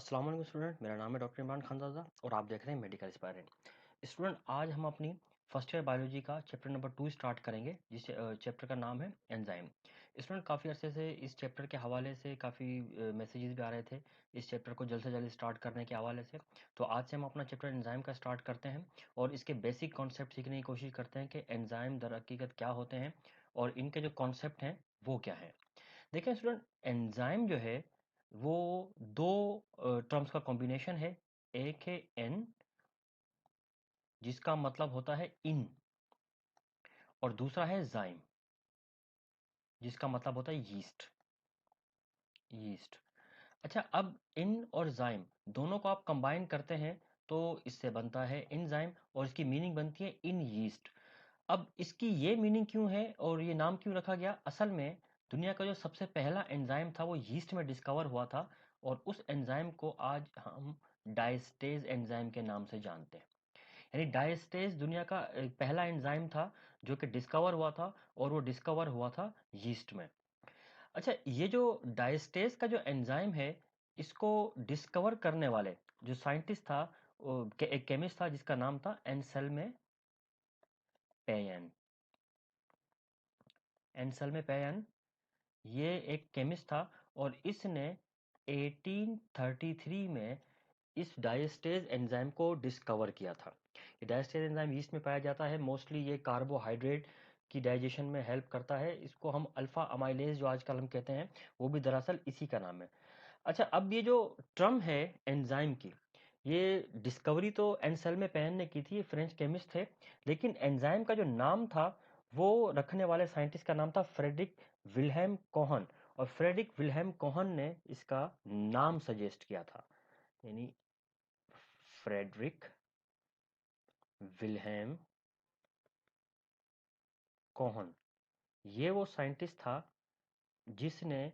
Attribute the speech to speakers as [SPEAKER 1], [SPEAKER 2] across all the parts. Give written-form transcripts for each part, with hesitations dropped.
[SPEAKER 1] अस्सलाम वालेकुम स्टूडेंट, मेरा नाम है डॉक्टर इमरान खानजादा और आप देख रहे हैं मेडिकल एस्पायरेंट। स्टूडेंट, आज हम अपनी फर्स्ट ईयर बायोलॉजी का चैप्टर नंबर 2 स्टार्ट करेंगे, जिस चैप्टर का नाम है एंजाइम। स्टूडेंट, काफ़ी अरसे से इस चैप्टर के हवाले से काफ़ी मैसेजेस भी आ रहे थे इस चैप्टर को जल्द से जल्द स्टार्ट करने के हवाले से। तो आज से हम अपना चैप्टर एंजाइम का स्टार्ट करते हैं और इसके बेसिक कॉन्सेप्ट सीखने की कोशिश करते हैं कि एंजाइम दर हकीकत क्या होते हैं और इनके जो कॉन्सेप्ट हैं वो क्या हैं। देखिए स्टूडेंट, एंजाइम जो है वो दो टर्म्स का कॉम्बिनेशन है। एक है एन, जिसका मतलब होता है इन, और दूसरा है जाइम, जिसका मतलब होता है यीस्ट। यीस्ट। अच्छा, अब इन और जाइम दोनों को आप कंबाइन करते हैं तो इससे बनता है एंजाइम और इसकी मीनिंग बनती है इन यीस्ट। अब इसकी ये मीनिंग क्यों है और ये नाम क्यों रखा गया? असल में दुनिया का जो सबसे पहला एंजाइम था वो यीस्ट में डिस्कवर हुआ था और उस एंजाइम को आज हम डायस्टेज एंजाइम के नाम से जानते हैं। यानी डायस्टेज दुनिया का पहला एंजाइम था जो कि डिस्कवर हुआ था और वो डिस्कवर हुआ था यीस्ट में। अच्छा, ये जो डायस्टेज का जो एंजाइम है, इसको डिस्कवर करने वाले जो साइंटिस्ट था, एक केमिस्ट था जिसका नाम था एंसेल्मे पेयन। एंसेल्मे पेयन, ये एक केमिस्ट था और इसने 1833 में इस डायस्टेज एंजाइम को डिस्कवर किया था। ये डायस्टेज एंजाइम यीस्ट में पाया जाता है। मोस्टली ये कार्बोहाइड्रेट की डाइजेशन में हेल्प करता है। इसको हम अल्फा अमाइलेज जो आजकल हम कहते हैं, वो भी दरअसल इसी का नाम है। अच्छा, अब ये जो टर्म है एंजाइम की, ये डिस्कवरी तो एंसेल्मे पेयन ने की थी, ये फ्रेंच केमिस्ट थे। लेकिन एंजाइम का जो नाम था वो रखने वाले साइंटिस्ट का नाम था फ्रेडरिक विल्हेम कोहन, और फ्रेडरिक विल्हेम कोहन ने इसका नाम सजेस्ट किया था। यानी फ्रेडरिक विल्हेम कोहन, ये वो साइंटिस्ट था जिसने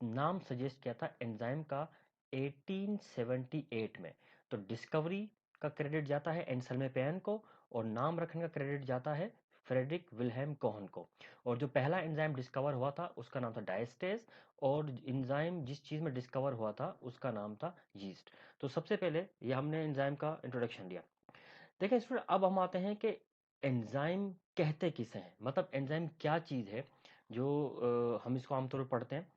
[SPEAKER 1] नाम सजेस्ट किया था एंजाइम का 1878 में। तो डिस्कवरी का क्रेडिट जाता है एंसेल्मे पेयन को और नाम रखने का क्रेडिट जाता है फ्रेडरिक विल्हेम कोहन को। और जो पहला एंजाइम डिस्कवर हुआ था उसका नाम था डायस्टेज, और एंजाइम जिस चीज़ में डिस्कवर हुआ था उसका नाम था यीस्ट। तो सबसे पहले ये हमने एंजाइम का इंट्रोडक्शन दिया। देखिए स्टूडेंट, अब हम आते हैं कि एंजाइम कहते किसे हैं, मतलब एंजाइम क्या चीज़ है जो हम इसको आमतौर पर पढ़ते हैं।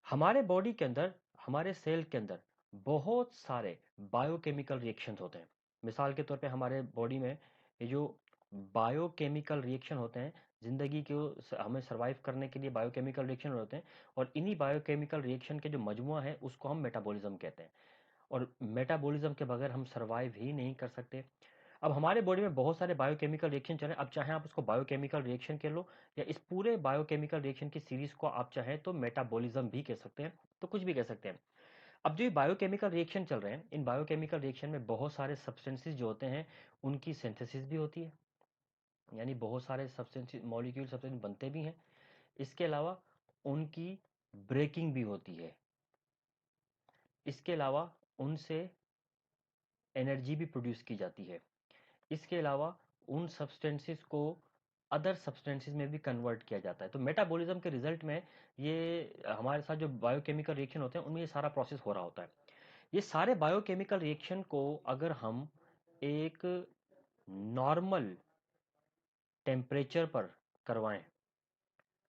[SPEAKER 1] हमारे बॉडी के अंदर, हमारे सेल के अंदर बहुत सारे बायोकेमिकल रिएक्शंस होते हैं। मिसाल के तौर पे हमारे बॉडी में ये जो बायोकेमिकल रिएक्शन होते हैं, जिंदगी को हमें सरवाइव करने के लिए बायोकेमिकल रिएक्शन होते हैं, और इन्हीं बायोकेमिकल रिएक्शन के जो मजमुआ है उसको हम मेटाबॉलिज्म कहते हैं। और मेटाबॉलिज्म के बगैर हम सरवाइव ही नहीं कर सकते। अब हमारे बॉडी में बहुत सारे बायोकेमिकल रिएक्शन चल रहे हैं। अब चाहे आप उसको बायोकेमिकल रिएक्शन कह लो या इस पूरे बायोकेमिकल रिएक्शन की सीरीज को आप चाहें तो मेटाबॉलिज्म भी कह सकते हैं, तो कुछ भी कह सकते हैं। अब जो ये बायोकेमिकल रिएक्शन चल रहे हैं, इन बायोकेमिकल रिएक्शन में बहुत सारे सब्सटेंसेस जो होते हैं उनकी सिंथेसिस भी होती है। यानी बहुत सारे सब्सटेंसेस, मॉलिक्यूल सब्सटेंस बनते भी हैं। इसके अलावा उनकी ब्रेकिंग भी होती है। इसके अलावा उनसे एनर्जी भी प्रोड्यूस की जाती है। इसके अलावा उन सब्सटेंसेस को अदर सब्सटेंसेस में भी कन्वर्ट किया जाता है। तो मेटाबॉलिज्म के रिजल्ट में ये हमारे साथ जो बायोकेमिकल रिएक्शन होते हैं उनमें ये सारा प्रोसेस हो रहा होता है। ये सारे बायोकेमिकल रिएक्शन को अगर हम एक नॉर्मल टेम्परेचर पर करवाएं,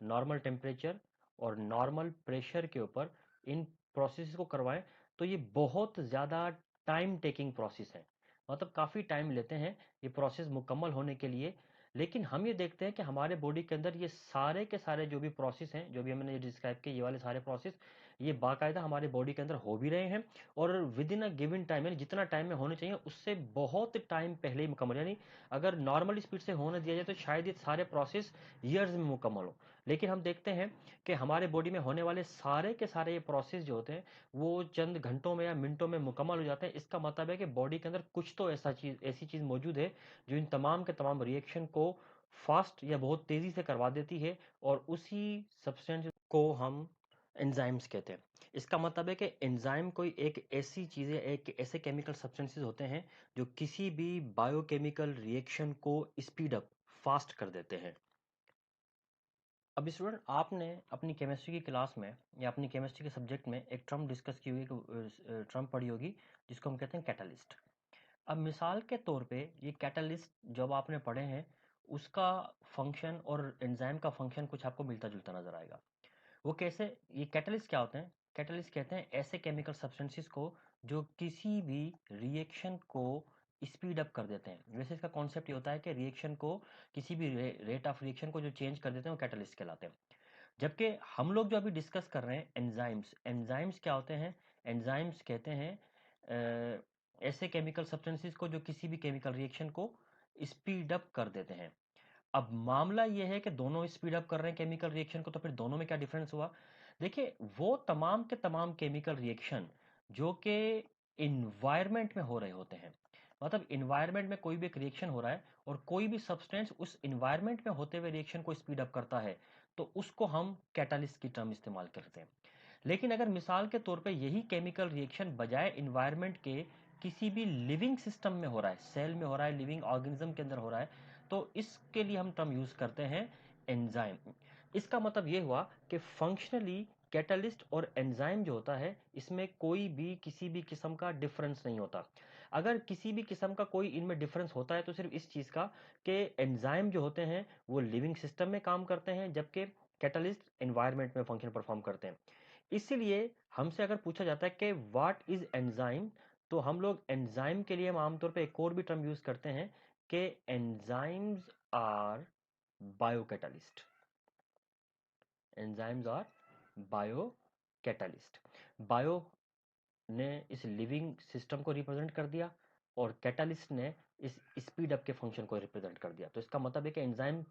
[SPEAKER 1] नॉर्मल टेम्परेचर और नॉर्मल प्रेशर के ऊपर इन प्रोसेस को करवाएं, तो ये बहुत ज़्यादा टाइम टेकिंग प्रोसेस है। मतलब काफ़ी टाइम लेते हैं ये प्रोसेस मुकम्मल होने के लिए। लेकिन हम ये देखते हैं कि हमारे बॉडी के अंदर ये सारे के सारे जो भी प्रोसेस हैं, जो भी हमने डिस्क्राइब किए, ये वाले सारे प्रोसेस ये बाकायदा हमारे बॉडी के अंदर हो भी रहे हैं और with in a given time, यानी जितना टाइम में होने चाहिए उससे बहुत टाइम पहले ही मुकम्मल। यानी अगर नॉर्मल स्पीड से होने दिया जाए तो शायद ये सारे प्रोसेस ईयर्स में मुकम्मल हो। लेकिन हम देखते हैं कि हमारे बॉडी में होने वाले सारे के सारे ये प्रोसेस जो होते हैं वो चंद घंटों में या मिनटों में मुकम्मल हो जाते हैं। इसका मतलब है कि बॉडी के अंदर कुछ तो ऐसी चीज़ मौजूद है जो इन तमाम के तमाम रिएक्शन को फास्ट या बहुत तेज़ी से करवा देती है, और उसी सब्सटेंस को हम एंजाइम्स कहते हैं। इसका मतलब है कि एंजाइम कोई एक ऐसी चीज़ है, एक ऐसे केमिकल सब्सटेंसेस होते हैं जो किसी भी बायोकेमिकल रिएक्शन को स्पीड अप, फास्ट कर देते हैं। अब स्टूडेंट आपने अपनी केमिस्ट्री की क्लास में या अपनी केमिस्ट्री के सब्जेक्ट में एक टर्म डिस्कस की हुई, टर्म पढ़ी होगी जिसको हम कहते हैं कैटलिस्ट। अब मिसाल के तौर पे ये कैटलिस्ट जब आपने पढ़े हैं उसका फंक्शन और एंजाइम का फंक्शन कुछ आपको मिलता जुलता नजर आएगा। वो कैसे? ये कैटलिस्ट क्या होते हैं? कैटलिस्ट कहते हैं ऐसे केमिकल सब्सटेंसेस को जो किसी भी रिएक्शन को स्पीड अप कर देते हैं। वैसे इसका कॉन्सेप्ट ये होता है कि रिएक्शन को, किसी भी रेट ऑफ रिएक्शन को जो चेंज कर देते हैं वो कैटलिस्ट कहलाते हैं। जबकि हम लोग जो अभी डिस्कस कर रहे हैं एंजाइम्स, एंजाइम्स क्या होते हैं? एंजाइम्स कहते हैं ऐसे केमिकल सब्सटेंसेस को जो किसी भी केमिकल रिएक्शन को स्पीड अप कर देते हैं। अब मामला ये है कि दोनों स्पीड अप कर रहे हैं केमिकल रिएक्शन को, तो फिर दोनों में क्या डिफरेंस हुआ? देखिए, वो तमाम के तमाम केमिकल रिएक्शन जो कि इन्वायरमेंट में हो रहे होते हैं, मतलब इन्वायरमेंट में कोई भी एक रिएक्शन हो रहा है और कोई भी सब्सटेंस उस इन्वायरमेंट में होते हुए रिएक्शन को स्पीड अप करता है, तो उसको हम कैटालिस्ट की टर्म इस्तेमाल करते हैं। लेकिन अगर मिसाल के तौर पे यही केमिकल रिएक्शन बजाय इन्वायरमेंट के किसी भी लिविंग सिस्टम में हो रहा है, सेल में हो रहा है, लिविंग ऑर्गेनिज्म के अंदर हो रहा है, तो इसके लिए हम टर्म यूज करते हैं एंजाइम। इसका मतलब ये हुआ कि फंक्शनली कैटलिस्ट और एंजाइम जो होता है इसमें कोई भी किसी भी किस्म का डिफरेंस नहीं होता। अगर किसी भी किस्म का कोई इनमें डिफरेंस होता है तो सिर्फ इस चीज का कि एंजाइम जो होते हैं वो लिविंग सिस्टम में काम करते हैं, जबकि कैटलिस्ट एनवायरनमेंट में फंक्शन परफॉर्म करते हैं। इसीलिए हमसे अगर पूछा जाता है कि व्हाट इज एंजाइम, तो हम लोग एंजाइम के लिए हम आमतौर पे एक और भी टर्म यूज करते हैं कि enzymes are biocatalyst. Enzymes are biocatalyst. Bio ने इस लिविंग सिस्टम को रिप्रेजेंट कर दिया और कैटालिस्ट ने इस स्पीड अप के फंक्शन को रिप्रेजेंट कर दिया। तो इसका मतलब है कि एंजाइम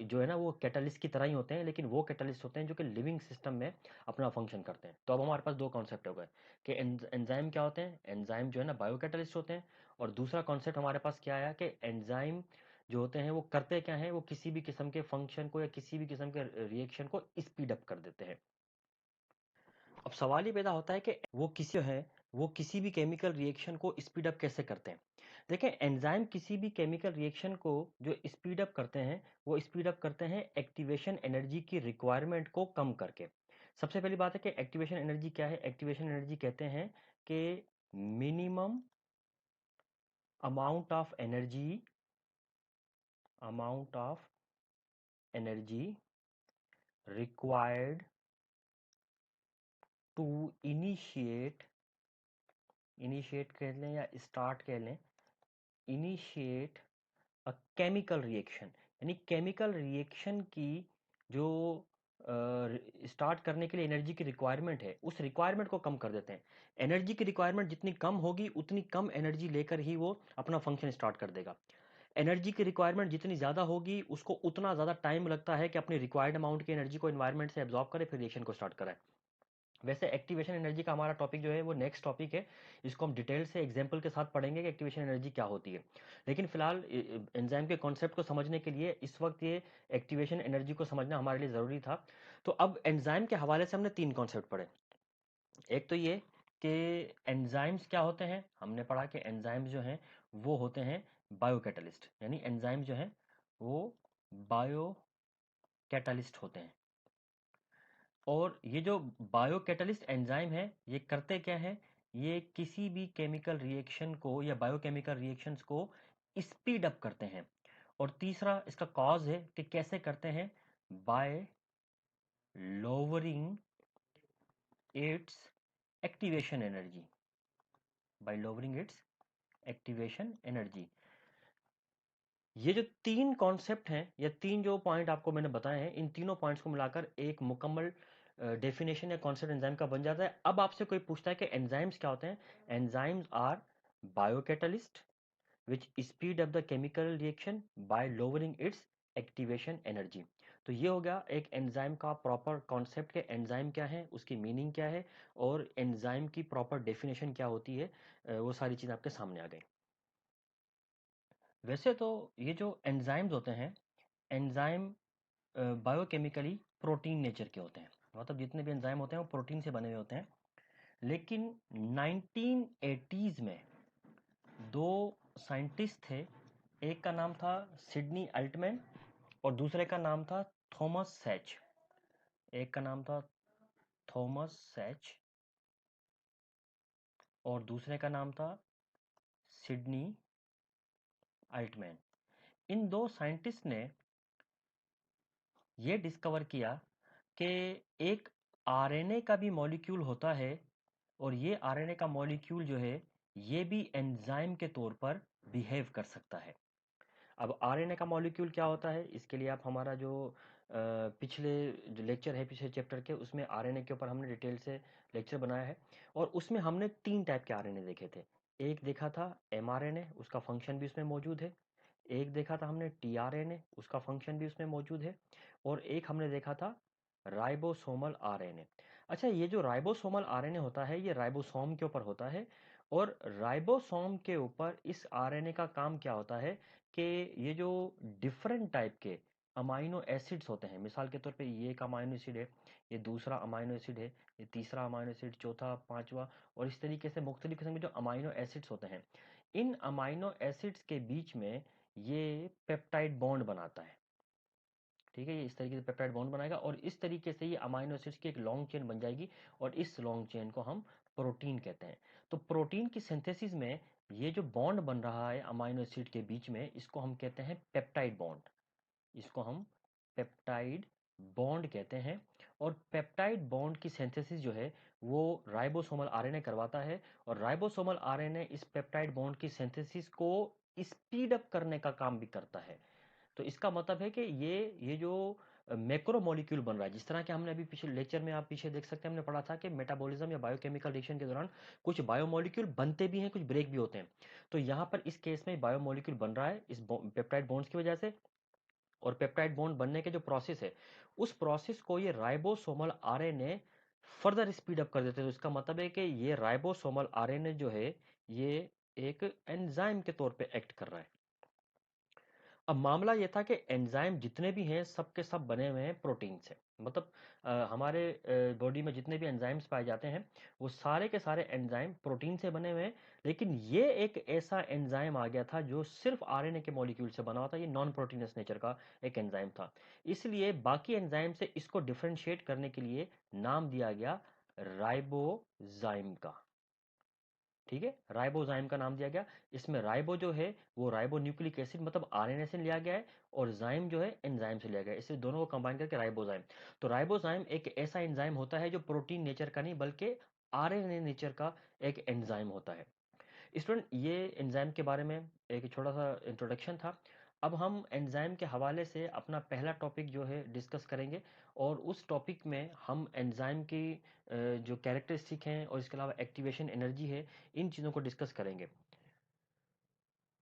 [SPEAKER 1] जो है ना वो कैटलिस्ट की तरह ही होते हैं, लेकिन वो कैटलिस्ट होते हैं जो कि लिविंग सिस्टम में अपना फंक्शन करते हैं। तो अब हमारे पास दो कॉन्सेप्ट हो गए कि एंजाइम क्या होते हैं। एंजाइम जो है ना बायो कैटलिस्ट होते हैं, और दूसरा कॉन्सेप्ट हमारे पास क्या आया कि एंजाइम जो होते हैं वो करते क्या हैं, वो किसी भी किस्म के फंक्शन को या किसी भी किस्म के रिएक्शन को स्पीड अप कर देते हैं। अब सवाल ये पैदा होता है कि वो किसी भी केमिकल रिएक्शन को स्पीड अप कैसे करते हैं। देखें, एंजाइम किसी भी केमिकल रिएक्शन को जो स्पीड अप करते हैं वो स्पीड अप करते हैं एक्टिवेशन एनर्जी की रिक्वायरमेंट को कम करके। सबसे पहली बात है कि एक्टिवेशन एनर्जी क्या है। एक्टिवेशन एनर्जी कहते हैं कि minimum amount of energy required to initiate कह लें या स्टार्ट कह लें, इनिशिएट अ केमिकल रिएक्शन। यानी केमिकल रिएक्शन की जो स्टार्ट करने के लिए एनर्जी की रिक्वायरमेंट है उस रिक्वायरमेंट को कम कर देते हैं। एनर्जी की रिक्वायरमेंट जितनी कम होगी उतनी कम एनर्जी लेकर ही वो अपना फंक्शन स्टार्ट कर देगा। एनर्जी की रिक्वायरमेंट जितनी ज़्यादा होगी उसको उतना ज़्यादा टाइम लगता है कि अपनी रिक्वायर्ड अमाउंट की एनर्जी को एनवायरमेंट से एब्जॉर्ब करे फिर रिएक्शन को स्टार्ट कराए। वैसे एक्टिवेशन एनर्जी का हमारा टॉपिक जो है वो नेक्स्ट टॉपिक है, इसको हम डिटेल से एग्जांपल के साथ पढ़ेंगे कि एक्टिवेशन एनर्जी क्या होती है। लेकिन फिलहाल एंजाइम के कॉन्सेप्ट को समझने के लिए इस वक्त ये एक्टिवेशन एनर्जी को समझना हमारे लिए ज़रूरी था। तो अब एंजाइम के हवाले से हमने तीन कॉन्सेप्ट पढ़े। एक तो ये कि एंजाइम्स क्या होते हैं, हमने पढ़ा कि एंजाइम्स जो हैं वो होते हैं बायोकैटालिस्ट, यानी एंजाइम जो हैं वो बायो कैटालिस्ट होते हैं। और ये जो बायोकैटालिस्ट एंजाइम है ये करते क्या है, ये किसी भी केमिकल रिएक्शन को या बायोकेमिकल रिएक्शंस को स्पीड अप करते हैं। और तीसरा इसका कॉज है कि कैसे करते हैं, bye lowering its activation energy, bye lowering its activation energy. ये जो तीन कॉन्सेप्ट हैं या तीन जो पॉइंट आपको मैंने बताए हैं, इन तीनों पॉइंट्स को मिलाकर एक मुकम्मल डेफिनेशन या कॉन्सेप्ट एंजाइम का बन जाता है। अब आपसे कोई पूछता है कि एंजाइम्स क्या होते हैं, enzymes are biocatalyst which speed up the chemical reaction by lowering its activation energy. तो ये हो गया एक एंजाइम का प्रॉपर कॉन्सेप्ट के एंजाइम क्या है, उसकी मीनिंग क्या है और एंजाइम की प्रॉपर डेफिनेशन क्या होती है। वो सारी चीज़ आपके सामने आ गई। वैसे तो ये जो एंजाइम्स होते हैं, एंजाइम बायोकेमिकली प्रोटीन नेचर के होते हैं, मतलब जितने भी एंजाइम होते हैं वो प्रोटीन से बने हुए होते हैं। लेकिन 1980s में दो साइंटिस्ट थे, एक का नाम था सिडनी अल्टमैन और दूसरे का नाम था थॉमस सैच, एक का नाम था थॉमस सैच और दूसरे का नाम था सिडनी अल्टमैन। इन दो साइंटिस्ट ने ये डिस्कवर किया कि एक आरएनए का भी मॉलिक्यूल होता है और ये आरएनए का मॉलिक्यूल जो है ये भी एंजाइम के तौर पर बिहेव कर सकता है। अब आरएनए का मॉलिक्यूल क्या होता है, इसके लिए आप हमारा जो पिछले जो लेक्चर है पिछले चैप्टर के, उसमें आरएनए के ऊपर हमने डिटेल से लेक्चर बनाया है और उसमें हमने 3 टाइप के आरएनए देखे थे। एक देखा था एमआरएनए, उसका फंक्शन भी उसमें मौजूद है। एक देखा था हमने टीआरएनए, उसका फंक्शन भी उसमें मौजूद है। और एक हमने देखा था राइबोसोमल आरएनए। अच्छा, ये जो राइबोसोमल आरएनए होता है ये राइबोसोम के ऊपर होता है और राइबोसोम के ऊपर इस आरएनए का काम क्या होता है कि ये जो डिफरेंट टाइप के अमाइनो एसिड्स होते हैं, मिसाल के तौर पे ये एक अमाइनो एसिड है, ये दूसरा अमाइनो एसिड है, ये तीसरा अमाइनो एसिड, चौथा, पांचवा, और इस तरीके से मुख्तलिफ किस्म के जो अमाइनो एसिड्स होते हैं, इन अमाइनो एसिड्स के बीच में ये पेप्टाइड बॉन्ड बनाता है। ठीक है, ये इस तरीके से पेप्टाइड बॉन्ड बनाएगा और इस तरीके से ये अमाइनो एसिड्स की एक लॉन्ग चेन बन जाएगी और इस लॉन्ग चेन को हम प्रोटीन कहते हैं। तो प्रोटीन की सिंथेसिस में ये जो बॉन्ड बन रहा है अमाइनो एसिड के बीच में, इसको हम कहते हैं पेप्टाइड बॉन्ड। इसको हम पेप्टाइड बॉन्ड कहते हैं और पेप्टाइड बॉन्ड की सिंथेसिस जो है वो राइबोसोमल आरएनए करवाता है और राइबोसोमल आरएनए इस पेप्टाइड बॉन्ड की सिंथेसिस को स्पीड अप करने का काम भी करता है। तो इसका मतलब है कि ये जो मैक्रो मॉलिक्यूल बन रहा है, जिस तरह के हमने अभी पिछले लेक्चर में आप पीछे देख सकते हैं, हमने पढ़ा था कि मेटाबॉलिज्म या बायोकेमिकल रिएक्शन के दौरान कुछ बायोमोलिक्यूल बनते भी हैं, कुछ ब्रेक भी होते हैं। तो यहाँ पर इस केस में बायोमोलिक्यूल बन रहा है इस पेप्टाइड बॉन्ड्स की वजह से। और पेप्टाइड बॉन्ड बनने के जो प्रोसेस है, उस प्रोसेस को ये ribosomal RNA further speed up कर देते हैं। तो इसका मतलब है कि ये राइबोसोमल आरएनए जो है ये एक एंजाइम के तौर पे एक्ट कर रहा है। अब मामला ये था कि एंजाइम जितने भी हैं सब के सब बने हुए हैं प्रोटीन से। मतलब हमारे बॉडी में जितने भी एंजाइम्स पाए जाते हैं वो सारे के सारे एंजाइम प्रोटीन से बने हुए हैं। लेकिन ये एक ऐसा एंजाइम आ गया था जो सिर्फ आरएनए के मॉलिक्यूल से बना हुआ था। ये नॉन प्रोटीनस नेचर का एक एंजाइम था, इसलिए बाकी एंजाइम से इसको डिफ्रेंशिएट करने के लिए नाम दिया गया राइबोजाइम का। ठीक है, राइबोजाइम का नाम दिया गया। इसमें राइबो जो है वो राइबो न्यूक्लिक एसिड मतलब आरएनए से लिया गया है और जाइम जो है एंजाइम से लिया गया है, इससे दोनों को कंबाइन करके राइबोजाइम। तो राइबोजाइम एक ऐसा एंजाइम होता है जो प्रोटीन नेचर का नहीं बल्कि आरएनए नेचर का एक एंजाइम होता है। स्टूडेंट, ये एंजाइम के बारे में एक छोटा सा इंट्रोडक्शन था। अब हम एंजाइम के हवाले से अपना पहला टॉपिक जो है डिस्कस करेंगे और उस टॉपिक में हम एंजाइम की जो कैरेक्टरिस्टिक हैं और इसके अलावा एक्टिवेशन एनर्जी है, इन चीज़ों को डिस्कस करेंगे।